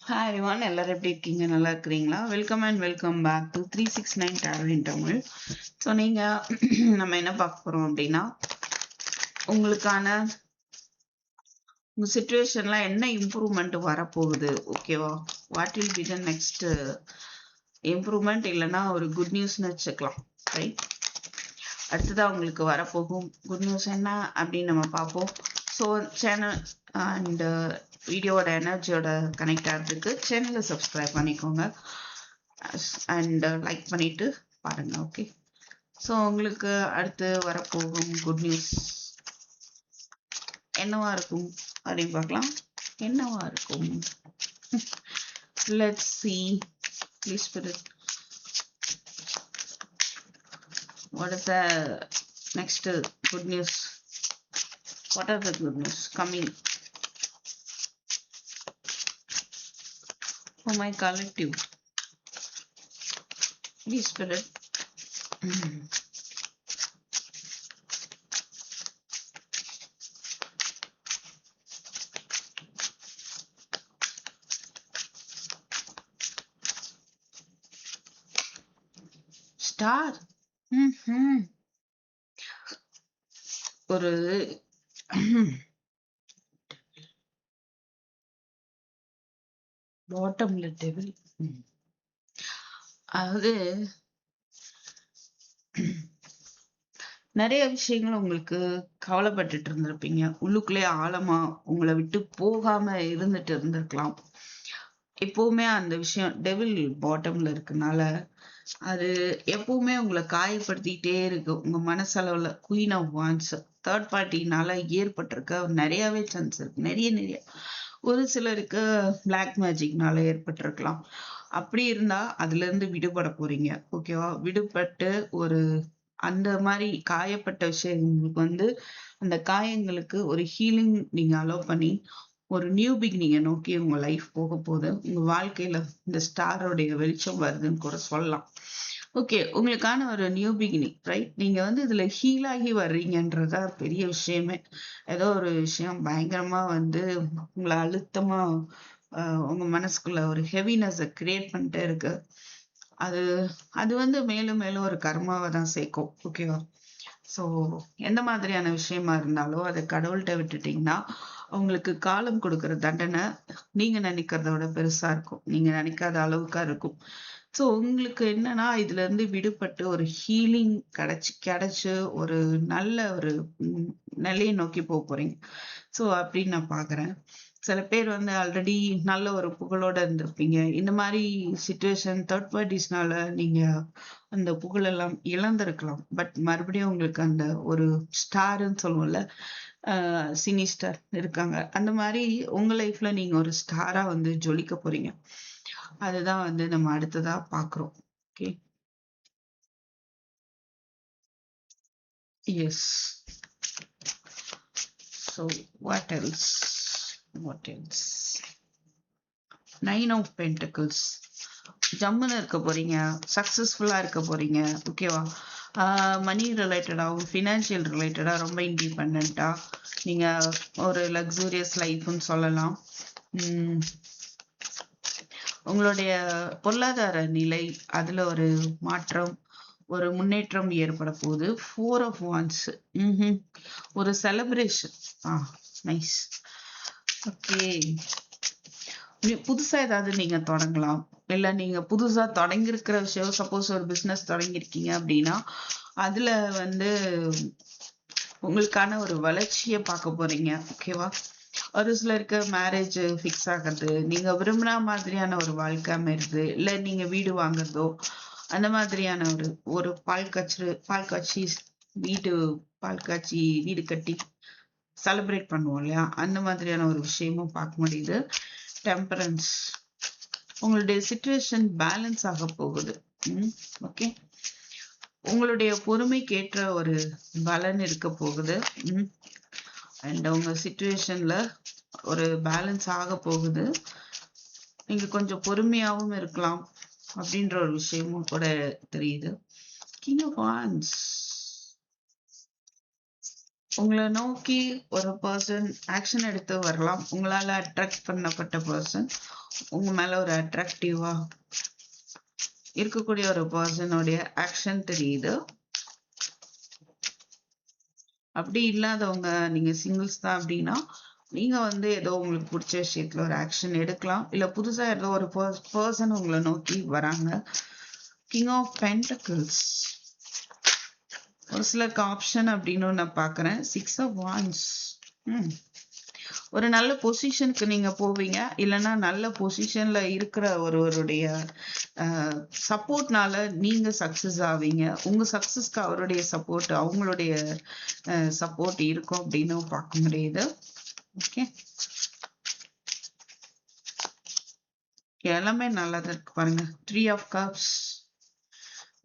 Hi everyone, எல்லாரும் எப்படி இருக்கீங்க? நல்லா இருக்கிறீங்களா? Welcome and welcome back to 369 tarot in Tamil. So நம்ம என்ன பார்க்க போறோம் அப்படின்னா, உங்களுக்கான உங்க சுச்சுவேஷன்ல என்ன இம்ப்ரூவ்மெண்ட் வரப்போகுது, ஓகேவா? What will be the next improvement, இல்லைன்னா ஒரு குட் நியூஸ்னு வச்சுக்கலாம், ரைட்? அடுத்ததான் உங்களுக்கு வரப்போகும் குட் நியூஸ் என்ன அப்படின்னு நம்ம பார்ப்போம். ஸோ சேனல் அண்ட் வீடியோவோட எனர்ஜியோட கனெக்ட் ஆகிறதுக்கு சேனலை சப்ஸ்கிரைப் பண்ணிக்கோங்க அண்ட் லைக் பண்ணிட்டு பாருங்க, ஓகே? ஸோ உங்களுக்கு அடுத்து வரப்போகும் குட் நியூஸ் என்னவா இருக்கும் அப்படின்னு பார்க்கலாம். என்னவா இருக்கும்? Let's see. Please spirit, what is the next good news? What are the good news coming for my collective? Please spirit. Star ஒரு பாட்டம்ல டெவில். அதாவது நிறைய விஷயங்கள் உங்களுக்கு கவலைப்பட்டுட்டு இருந்திருப்பீங்க. உள்ளுக்குள்ளே ஆழமா உங்களை விட்டு போகாம இருந்துட்டு இருந்திருக்கலாம். எப்பவுமே அந்த விஷயம் டெவில் பாட்டம்ல இருக்கனால அது எப்பவுமே உங்களை காயப்படுத்திட்டே இருக்கு. உங்க மனசளவுல குயின் ஆஃப் வான்ஸ் தேர்ட் பார்ட்டினால ஏற்பட்டிருக்க நிறையவே சான்ஸ் இருக்கு. நிறைய ஒரு சிலருக்கு பிளாக் மேஜிக்னால ஏற்பட்டிருக்கலாம். அப்படி இருந்தா அதுல இருந்து விடுபட போறீங்க, ஓகேவா? விடுபட்டு ஒரு அந்த மாதிரி காயப்பட்ட விஷயங்களுக்கு அந்த காயங்களுக்கு ஒரு ஹீலிங் நீங்க அலோவ் பண்ணி ஒரு நியூ பிகினிங்கை நோக்கி உங்க லைஃப் போக போகுது. உங்க வாழ்க்கையில இந்த ஸ்டாரோடைய வெளிச்சம் வருதுன்னு கூட சொல்லலாம். ஓகே, உங்களுக்கான ஒரு நியூ பிகினிங், ரைட்? நீங்க இதுல ஹீல் ஆகி வர்றீங்கன்றதா பெரிய விஷயமே. ஏதோ ஒரு விஷயம் பயங்கரமா உங்களை அழுத்தமா உங்க மனசுக்குள்ள ஒரு ஹெவினஸை கிரியேட் பண்ணிட்டே இருக்கு. அது அது மேலும் மேலும் ஒரு கர்மாவை தான் சேர்க்கும், ஓகேவா? ஸோ எந்த மாதிரியான விஷயமா இருந்தாலும் அதை கடவுள்கிட்ட விட்டுட்டீங்கன்னா உங்களுக்கு காலம் கொடுக்குற தண்டனை நீங்க நினைக்கிறத விட பெருசா இருக்கும். நீங்க நினைக்காத அளவுக்கா இருக்கும். ஸோ உங்களுக்கு என்னன்னா இதுல இருந்து விடுபட்டு ஒரு ஹீலிங் கிடைச்சு ஒரு நல்ல ஒரு நிலையை நோக்கி போக போறீங்க. ஸோ அப்படின்னு நான் பாக்குறேன். சில பேர் ஆல்ரெடி நல்ல ஒரு புகழோட இருந்திருப்பீங்க. இந்த மாதிரி சிச்சுவேஷன் தேர்ட் பார்ட்டிஸ்னால நீங்க அந்த புகழெல்லாம் இழந்திருக்கலாம். பட் மறுபடியும் உங்களுக்கு அந்த ஒரு ஸ்டார்ன்னு சொல்லுவோம்ல, சினி ஸ்டார் இருக்காங்க. அந்த மாதிரி உங்க லைஃப்ல நீங்க ஒரு ஸ்டாரா ஜொலிக்க போறீங்க. அதுதான் நம்ம அடுத்ததா பாக்குறோம். Okay, yes. So what else? What else? 9 of Pentacles. ஜம்முன்னு இருக்க போறீங்க, சக்சஸ்ஃபுல்லா இருக்க போறீங்க, ஓகேவா? மணி ரிலேட்டடாகவும் ஃபினான்ஷியல் ரிலேட்டடா ரொம்ப இண்டிபெண்டா நீங்க ஒரு லக்ஸூரியஸ் லைஃப்னு சொல்லலாம். உங்களுடைய பொருளாதார நிலை அதுல ஒரு மாற்றம், ஒரு முன்னேற்றம் ஏற்பட போகுது. 4 of Wands. ஒரு செலிப்ரேஷன். நைஸ். ஓகே, புதுசா ஏதாவது நீங்க தொடங்கலாம். இல்ல நீங்க புதுசா தொடங்கி இருக்கிற விஷயம், சப்போஸ் ஒரு பிசினஸ் தொடங்கியிருக்கீங்க அப்படின்னா அதுல உங்களுக்கான ஒரு வளர்ச்சியை பார்க்க போறீங்க, ஓகேவா? ஒரு சிலருக்கு மேரேஜ் ஃபிக்ஸ் ஆகுறது, நீங்க விரும்பின மாதிரியான ஒரு வாழ்க்கை அமைறது, இல்ல நீங்க வீடு வாங்குறதோ அந்த மாதிரியான ஒரு ஒரு பால் காட்சி வீடு பால் காட்சி வீடு கட்டி செலிப்ரேட் பண்ணுவோம் இல்லையா, அந்த மாதிரியான ஒரு விஷயமும் பார்க்க முடியுது. டெம்பரன்ஸ், உங்களுடைய சிச்சுவேஷன் பேலன்ஸ் ஆக போகுது. ஓகே, உங்களுடைய பொறுமைக்கு ஏற்ற ஒரு பலன் இருக்க போகுது. அண்ட் உங்க சிச்சுவேஷன்ல ஒரு பேலன்ஸ் ஆக போகுது. நீங்க கொஞ்சம் பொறுமையாவும் இருக்கலாம் அப்படின்ற ஒரு விஷயமும் கூட தெரியுது. கிங் ஆஃப் வாண்ட்ஸ், உங்களை நோக்கி ஒரு பர்சன் ஆக்ஷன் எடுத்து வரலாம். உங்களால அட்ராக்ட் பண்ணப்பட்ட பர்சன் உங்க மேல ஒரு அட்ராக்டிவா இருக்கக்கூடிய ஒரு பர்சனுடைய ஆக்ஷன் தெரியுது. அப்படி இல்லாதவங்க, நீங்க சிங்கிள்ஸ் தான் அப்படின்னா நீங்க ஏதோ உங்களுக்கு பிடிச்ச விஷயத்துல ஒரு ஆக்ஷன் எடுக்கலாம். இல்ல புதுசா ஏதோ ஒரு பர்சன் உங்களை நோக்கி வராங்க. கிங் ஆஃப் பென்டக்கிள்ஸ் ஒரு சிலருக்கு ஆப்ஷன் அப்படின்னு நான் பாக்குறேன். 6 of wands. ஒரு நல்ல பொசிஷனுக்கு நீங்க போவீங்க, இல்லைன்னா நல்ல பொசிஷன்ல இருக்கிற ஒருவருடைய சப்போர்ட்னால நீங்க சக்சஸ் ஆவீங்க. உங்க சக்சஸ்க்கு அவருடைய சப்போர்ட், அவங்களுடைய சப்போர்ட் இருக்கும் அப்படின்னு பார்க்க முடியுது. ஓகே, எல்லாமே நல்லதா இருக்கு பாருங்க. 3 of cups.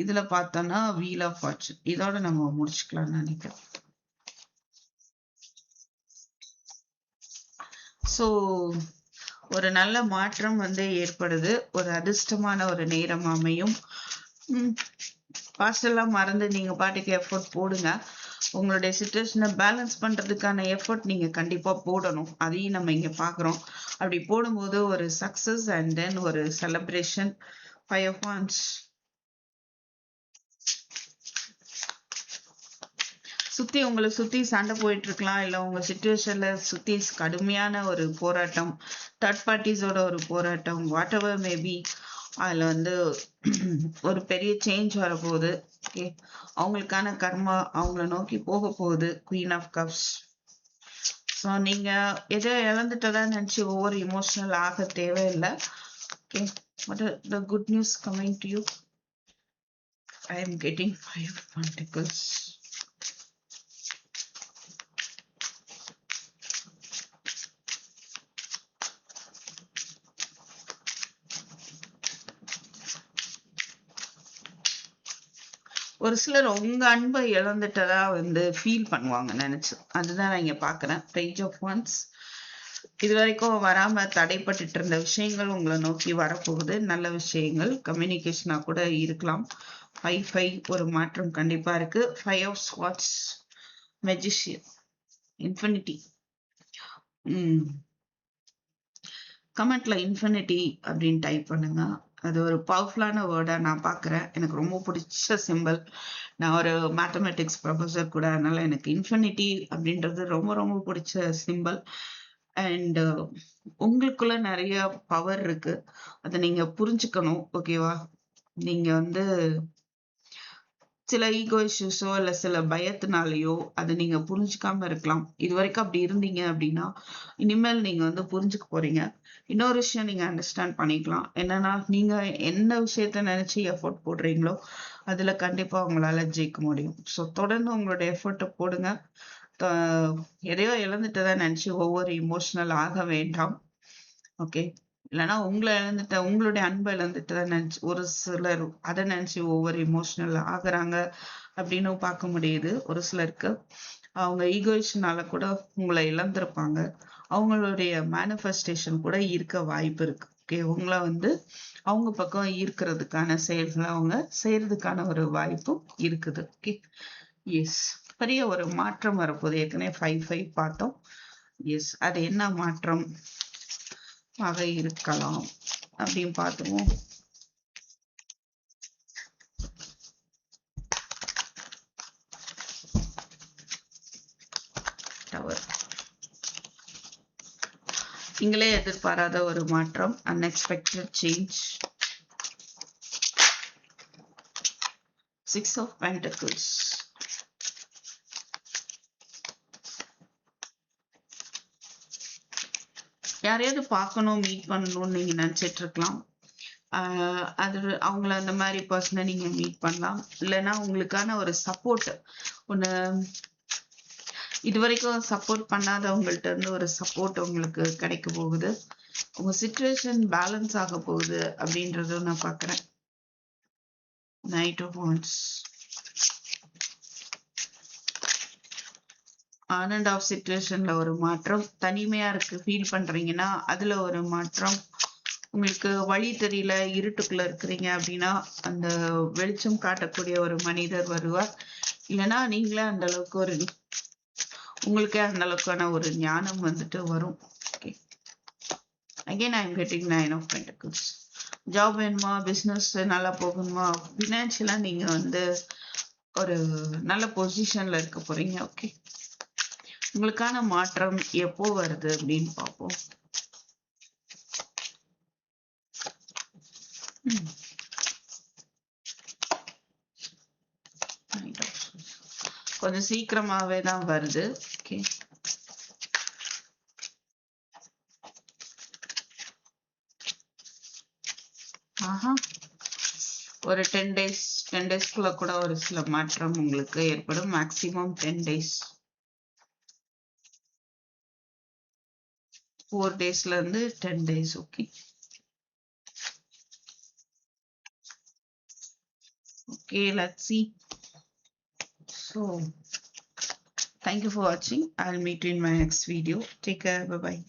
இதுல பார்த்தோம்னா வீல் ஆஃப் ஃபார்ச்சூன். இதோட நம்ம முடிச்சுக்கலாம்னு நினைக்கிறேன். ஸோ ஒரு நல்ல மாற்றம் ஏற்படுது. ஒரு அதிர்ஷ்டமான ஒரு நேரம் அமையும். பாஸ்டெல்லாம் மறந்து நீங்க பாட்டுக்கு எஃபோர்ட் போடுங்க. உங்களுடைய சிச்சுவேஷனை பேலன்ஸ் பண்றதுக்கான எஃபோர்ட் நீங்க கண்டிப்பா போடணும். அதையும் நம்ம இங்க பாக்குறோம். அப்படி போடும்போது ஒரு சக்சஸ் அண்ட் தென் ஒரு செலிப்ரேஷன். 5 of wands. சுத்தி உங்களை சுத்தி சண்டை போயிட்டு இருக்கலாம், இல்ல உங்க சிச்சுவேஷன்ல சுத்தி கடுமையான ஒரு போராட்டம், தேர்ட் பார்ட்டிஸோட ஒரு போராட்டம், வாட் எவர் மேபி. அதுல ஒரு பெரிய சேஞ்ச் வரப்போகுது. ஓகே, அவங்களுக்கான கர்மா அவங்கள நோக்கி போக போகுது. Queen of cups. ஸோ நீங்க எதை இழந்துட்டதா நினைச்சு ஒவ்வொரு இமோஷனல் ஆக தேவையில்லை. Okay, what are the good news coming to you? I am getting 5 of pentacles. ஒரு சிலர் உங்க அன்பை இழந்துட்டதா ஃபீல் பண்ணுவாங்க நினைச்சு. அதுதான் நான் இங்க பாக்குறேன். Page of wands. இது வரைக்கும் வராம தடைப்பட்டு இருந்த விஷயங்கள் உங்களை நோக்கி வரப்போகுது. நல்ல விஷயங்கள், கம்யூனிகேஷனா கூட இருக்கலாம். 5 ஒரு மாற்றம் கண்டிப்பா இருக்கு. 5 of swords. மெஜிஷியன். இன்ஃபினிட்டி. கமெண்ட்ல இன்ஃபினிட்டி அப்படின்னு டைப் பண்ணுங்க. அது ஒரு பவர்ஃபுல்லான வேர்டா நான் பாக்குறேன். எனக்கு ரொம்ப பிடிச்ச சிம்பிள். நான் ஒரு மேத்தமெட்டிக்ஸ் ப்ரொஃபஸர் கூட, அதனால எனக்கு இன்ஃபினிட்டி அப்படின்றது ரொம்ப ரொம்ப பிடிச்ச சிம்பிள். அண்ட் உங்களுக்குள்ள நிறைய பவர் இருக்கு. அதை நீங்க புரிஞ்சுக்கணும். ஓகேவா? நீங்க சில ஈகோ இஷ்யூஸோ இல்ல சில பயத்தினாலேயோ அதை நீங்க புரிஞ்சுக்காம இருக்கலாம். இது வரைக்கும் அப்படி இருந்தீங்க அப்படின்னா இனிமேல் நீங்க புரிஞ்சுக்க போறீங்க. இன்னொரு விஷயம் நீங்க அண்டர்ஸ்டாண்ட் பண்ணிக்கலாம். என்னன்னா, நீங்க எந்த விஷயத்த நினைச்சு எஃபோர்ட் போடுறீங்களோ அதுல கண்டிப்பா உங்களால ஜெயிக்க முடியும். ஸோ தொடர்ந்து உங்களோட எஃபோர்ட்டை போடுங்க. எதையோ இழந்துட்டதான் நினைச்சு ஒவ்வொரு இமோஷனல் ஆக வேண்டாம். ஓகே, இல்லைன்னா உங்களை இழந்துட்ட, உங்களுடைய அன்பை இழந்துட்டு நினைச்சு ஒரு சிலர் அதை நினைச்சு ஒவ்வொரு இமோஷனல் ஆகுறாங்க அப்படின்னு பார்க்க முடியுது. ஒரு சிலருக்கு அவங்க ஈகோயிஷனால கூட உங்களை இழந்திருப்பாங்க. அவங்களுடைய மேனிஃபெஸ்டேஷன் கூட இருக்க வாய்ப்பு இருக்கு. ஓகே, உங்களை அவங்க பக்கம் ஈர்க்கிறதுக்கான செயல்களை அவங்க செய்யறதுக்கான ஒரு வாய்ப்பும் இருக்குது. ஓகே, எஸ், பெரிய ஒரு மாற்றம் வரப்போகுது. ஏற்கனவே 5 பார்த்தோம். எஸ், அது என்ன மாற்றம் ஆக இருக்கலாம் அப்படின்னு பார்த்துவோம். நீங்களே எதிர்பாராத ஒரு மாற்றம், அன்எக்ஸ்பெக்டட் சேஞ்ச். 6 of pentacles. யாரையாவது பார்க்கணும், மீட் பண்ணணும்னு நீங்க நினைச்சிட்டு இருக்கலாம். அது அவங்கள அந்த மாதிரி பர்சனை நீங்க மீட் பண்ணலாம். இல்லைன்னா உங்களுக்கான ஒரு சப்போர்ட் ஒண்ணு, இது வரைக்கும் சப்போர்ட் பண்ணாதவங்கள்ட்ட இருந்து ஒரு சப்போர்ட் உங்களுக்கு கிடைக்க போகுது. உங்க சிச்சுவேஷன் பேலன்ஸ் ஆக போகுது அப்படின்றத நான் பாக்குறேன். Knight of Wands. On and off சிச்சுவேஷன்ல ஒரு மாற்றம். தனிமையா இருக்கு ஃபீல் பண்றீங்கன்னா அதுல ஒரு மாற்றம். உங்களுக்கு வழி தெரியல, இருட்டுக்குள்ள இருக்கிறீங்க அப்படின்னா அந்த வெளிச்சம் காட்டக்கூடிய ஒரு மனிதர் வருவார். இல்லைன்னா நீங்களே அந்த அளவுக்கு ஒரு உங்களுக்கே அந்த அளவுக்கான ஒரு ஞானம் வரும். Again, I'm getting 9 of Pentacles. Job வேணுமா, பிசினஸ் நல்லா போகணுமா, ஃபினான்ஷியலா நீங்க ஒரு நல்ல பொசிஷன்ல இருக்க போறீங்க. ஓகே, உங்களுக்கான மாற்றம் எப்போ வருது அப்படின்னு பார்ப்போம். கொஞ்சம் சீக்கிரமாவே தான் வருது. ஓகே, ஒரு 10 டேஸ்க்குள்ள கூட ஒரு சில மாற்றம் உங்களுக்கு ஏற்படும். மேக்சிமம் 10 days, 4 daysல இருந்து 10 days. Okay, let's see. So thank you for watching. I'll meet you in my next video. Take care. Bye bye.